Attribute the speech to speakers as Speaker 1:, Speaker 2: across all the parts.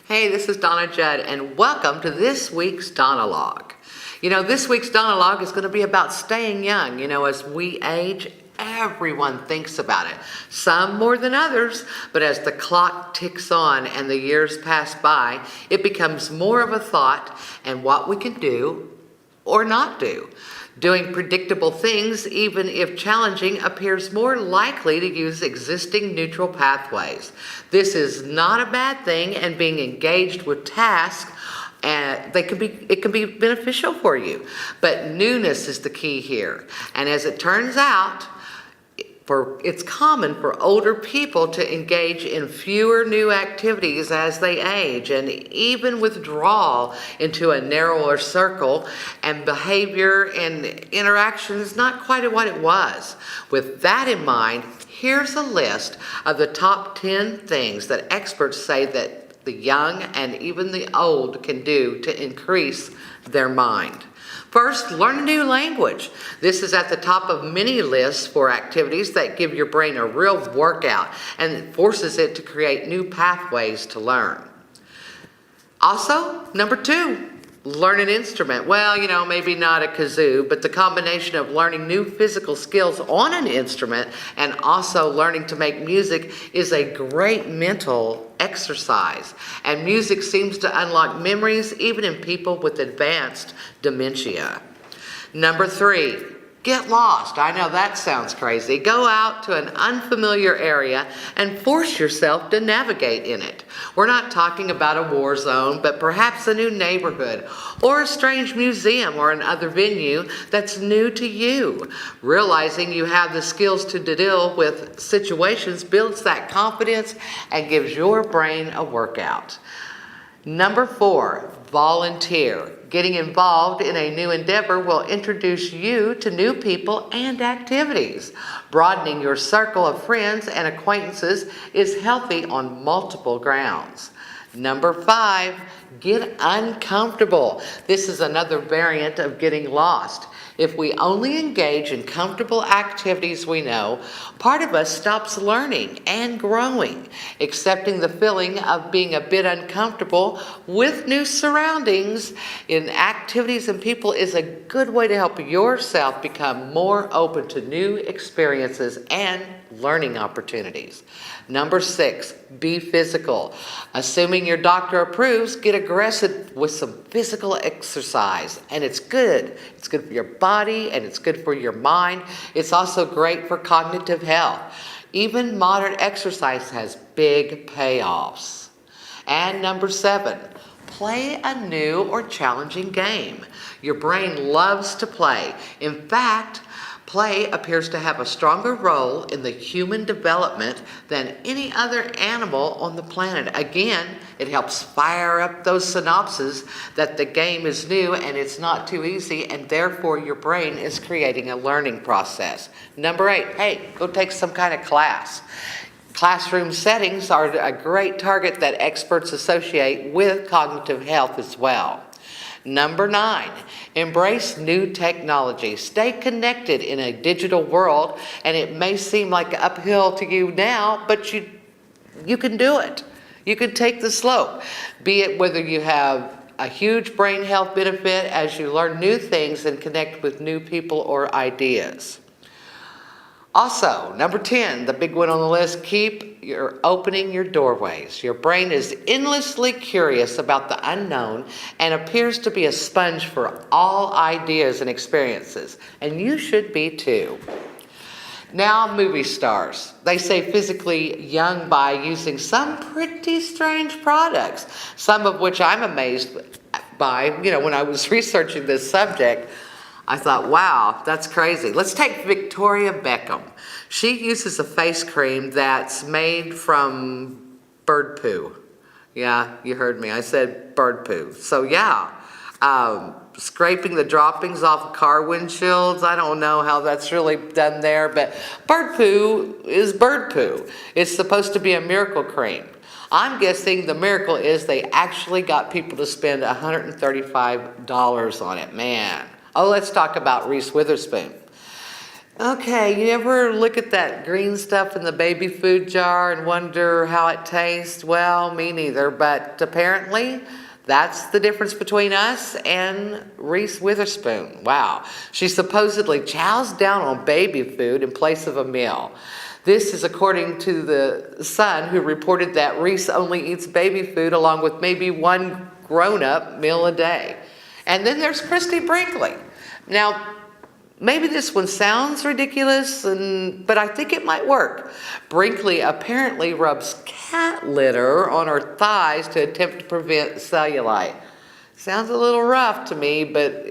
Speaker 1: Hey, this is Donna Judd, and welcome to this week's Donna-log. This week's Donna-log is going to be about staying young. As we age, everyone thinks about it. Some more than others, but as the clock ticks on and the years pass by, it becomes more of a thought and what we can do or not do. Doing predictable things, even if challenging, appears more likely to use existing neutral pathways. This is not a bad thing, and being engaged with tasks, it can be beneficial for you. But newness is the key here. And as it turns out, it's common for older people to engage in fewer new activities as they age and even withdraw into a narrower circle, and behavior and interaction is not quite what it was. With that in mind, here's a list of the top 10 things that experts say that the young and even the old can do to increase their mind. First, learn a new language. This is at the top of many lists for activities that give your brain a real workout and forces it to create new pathways to learn. Also, number 2, learn an instrument. Well, maybe not a kazoo, but the combination of learning new physical skills on an instrument and also learning to make music is a great mental exercise. And music seems to unlock memories even in people with advanced dementia. Number 3, get lost. I know that sounds crazy. Go out to an unfamiliar area and force yourself to navigate in it. We're not talking about a war zone, but perhaps a new neighborhood or a strange museum or another venue that's new to you. Realizing you have the skills to deal with situations builds that confidence and gives your brain a workout. Number 4, volunteer. Getting involved in a new endeavor will introduce you to new people and activities. Broadening your circle of friends and acquaintances is healthy on multiple grounds. Number 5, get uncomfortable. This is another variant of getting lost. If we only engage in comfortable activities we know, part of us stops learning and growing. Accepting the feeling of being a bit uncomfortable with new surroundings in activities and people is a good way to help yourself become more open to new experiences and learning opportunities. Number 6, be physical. Assuming your doctor approves, get aggressive with some physical exercise. And it's good. It's good for your body and it's good for your mind. It's also great for cognitive health. Even moderate exercise has big payoffs. And number 7, play a new or challenging game. Your brain loves to play. In fact, play appears to have a stronger role in the human development than any other animal on the planet. Again, it helps fire up those synapses that the game is new and it's not too easy, and therefore your brain is creating a learning process. Number 8, hey, go take some kind of class. Classroom settings are a great target that experts associate with cognitive health as well. Number 9, embrace new technology. Stay connected in a digital world, and it may seem like uphill to you now, but you can do it. You can take the slope, be it whether you have a huge brain health benefit as you learn new things and connect with new people or ideas. Also, number 10, the big one on the list, keep opening your doorways. Your brain is endlessly curious about the unknown and appears to be a sponge for all ideas and experiences. And you should be too. Now, movie stars. They say physically young by using some pretty strange products, some of which I'm amazed by. When I was researching this subject, I thought, wow, that's crazy. Let's take Victoria Beckham. She uses a face cream that's made from bird poo. Yeah, you heard me. I said bird poo. So yeah, scraping the droppings off of car windshields. I don't know how that's really done there, but bird poo is bird poo. It's supposed to be a miracle cream. I'm guessing the miracle is they actually got people to spend $135 on it. Man. Oh, let's talk about Reese Witherspoon. Okay, you ever look at that green stuff in the baby food jar and wonder how it tastes? Well, me neither, but apparently that's the difference between us and Reese Witherspoon. Wow. She supposedly chows down on baby food in place of a meal. This is according to the Sun, who reported that Reese only eats baby food along with maybe one grown-up meal a day. And then there's Christy Brinkley. Now, maybe this one sounds ridiculous, but I think it might work. Brinkley apparently rubs cat litter on her thighs to attempt to prevent cellulite. Sounds a little rough to me, but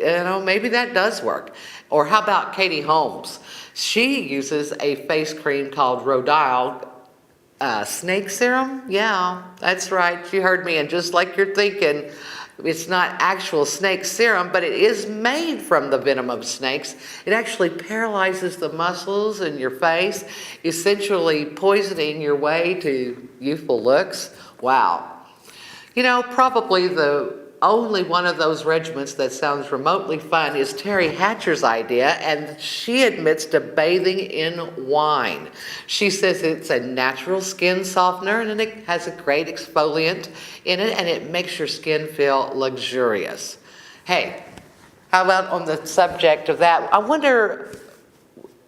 Speaker 1: maybe that does work. Or how about Katie Holmes? She uses a face cream called Rhodile snake serum. Yeah, that's right. You heard me. And just like you're thinking, it's not actual snake serum, but it is made from the venom of snakes. It actually paralyzes the muscles in your face, essentially poisoning your way to youthful looks. Wow. Probably the only one of those regimens that sounds remotely fun is Terry Hatcher's idea, and she admits to bathing in wine. She says it's a natural skin softener, and it has a great exfoliant in it, and it makes your skin feel luxurious. Hey, how about on the subject of that, I wonder,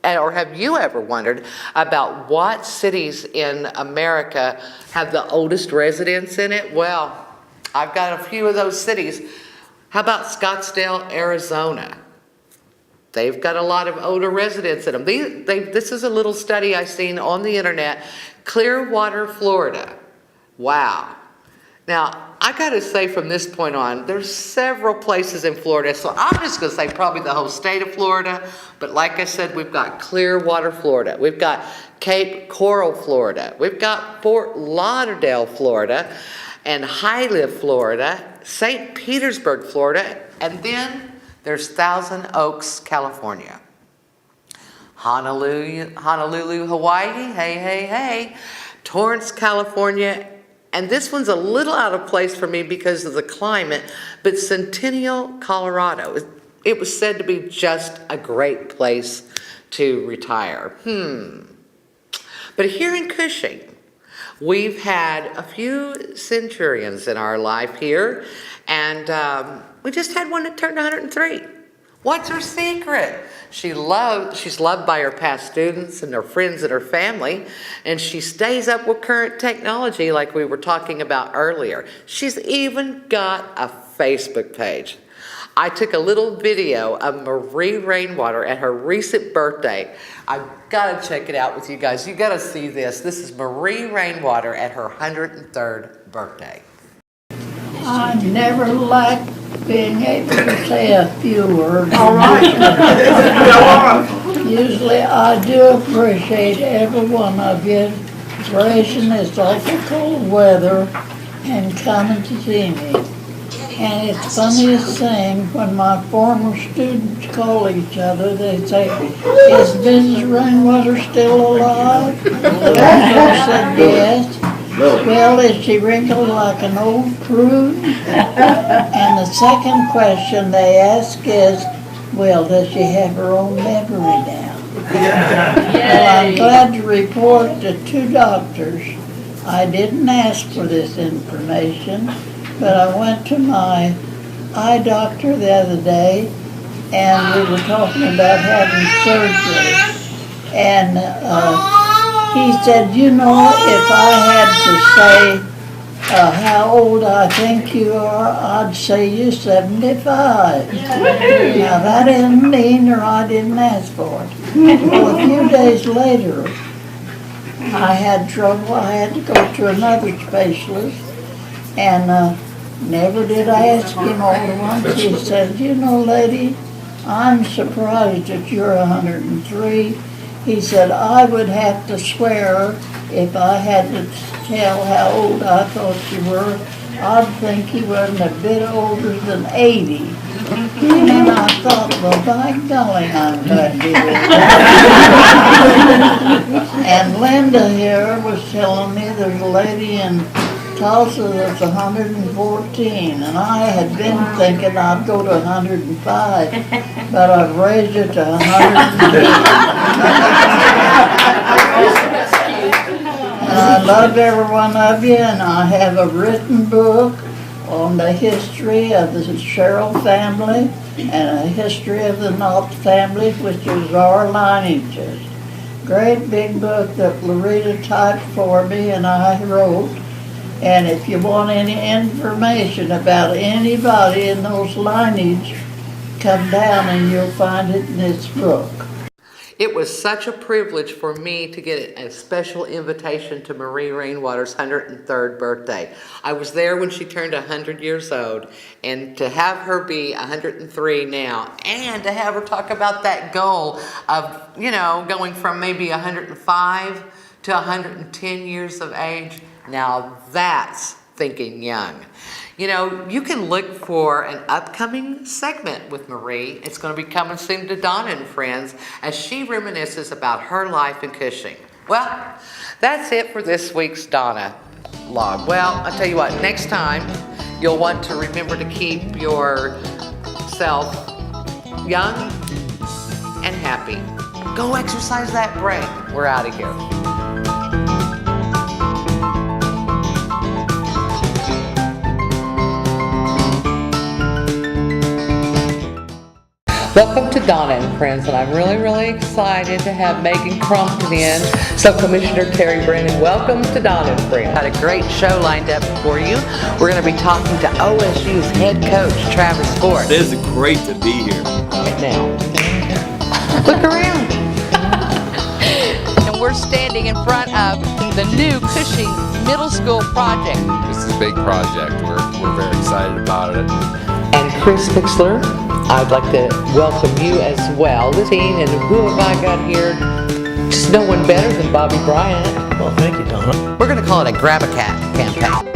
Speaker 1: or have you ever wondered about what cities in America have the oldest residents in it? Well, I've got a few of those cities. How about Scottsdale, Arizona? They've got a lot of older residents in them. This is a little study I seen on the internet. Clearwater, Florida. Wow. Now, I got to say from this point on, there's several places in Florida, so I'm just going to say probably the whole state of Florida, but like I said, we've got Clearwater, Florida. We've got Cape Coral, Florida. We've got Fort Lauderdale, Florida, and Highland, Florida, St. Petersburg, Florida, and then there's Thousand Oaks, California. Honolulu, Hawaii, hey. Torrance, California, and this one's a little out of place for me because of the climate, but Centennial, Colorado. It was said to be just a great place to retire. But here in Cushing, we've had a few centurions in our life here, and we just had one that turned 103. What's her secret? She's loved by her past students and her friends and her family, and she stays up with current technology like we were talking about earlier. She's even got a Facebook page. I took a little video of Marie Rainwater at her recent birthday. I've got to check it out with you guys. You got to see this. This is Marie Rainwater at her 103rd birthday.
Speaker 2: I never lack being able to say a few words.
Speaker 3: All right.
Speaker 2: Usually I do appreciate every one of you gracing this awful cold weather and coming to see me. And it's the funniest thing when my former students call each other, they say, "Is Mrs. Rainwater still alive?" I said yes. "Well, is she wrinkled like an old prune?" And the second question they ask is, "Well, does she have her own memory now?" Well, I'm glad to report to 2 doctors. I didn't ask for this information, but I went to my eye doctor the other day, and we were talking about having surgery. And he said, if I had to say how old I think you are, I'd say you're 75. Now that isn't mean, or I didn't ask for it. Well, a few days later, I had trouble. I had to go to another specialist, and never did I ask him all at once. He said, lady, I'm surprised that you're 103. He said, I would have to swear if I had to tell how old I thought you were, I'd think you wasn't a bit older than 80. And then I thought, well, by golly, I'm glad to hear that. And Linda here was telling me there's a lady in Tulsa was 114, and I had been thinking I'd go to 105, but I've raised it to 108. And I love every one of you, and I have a written book on the history of the Sherrill family and a history of the Knott family, which is our lineages. Great big book that Loretta typed for me and I wrote. And if you want any information about anybody in those lineage, come down and you'll find it in this book.
Speaker 1: It was such a privilege for me to get a special invitation to Marie Rainwater's 103rd birthday. I was there when she turned 100 years old, and to have her be 103 now, and to have her talk about that goal of, you know, going from maybe 105 to 110 years of age, now that's thinking young. You know, you can look for an upcoming segment with Marie. It's going to be coming soon to Donna and Friends as she reminisces about her life in Cushing. Well, that's it for this week's Donna log. Well, I'll tell you what, next time you'll want to remember to keep yourself young and happy. Go exercise that brain. We're out of here. Welcome to Donna and Friends, and I'm really excited to have Megan Crumpton in. So Commissioner Terry Brennan, welcome to Donna and Friends. Got a great show lined up for you. We're going to be talking to OSU's head coach, Travis Ford.
Speaker 3: It is great to be here.
Speaker 1: Now, look around.
Speaker 4: And we're standing in front of the new Cushing Middle School project.
Speaker 5: This is a big project. We're very excited about it.
Speaker 1: And Chris Pixler, I'd like to welcome you as well. And who have I got here? Just no one better than Bobby Bryant.
Speaker 6: Well, thank you, Donna.
Speaker 1: We're going to call it a Grab a Cat campaign.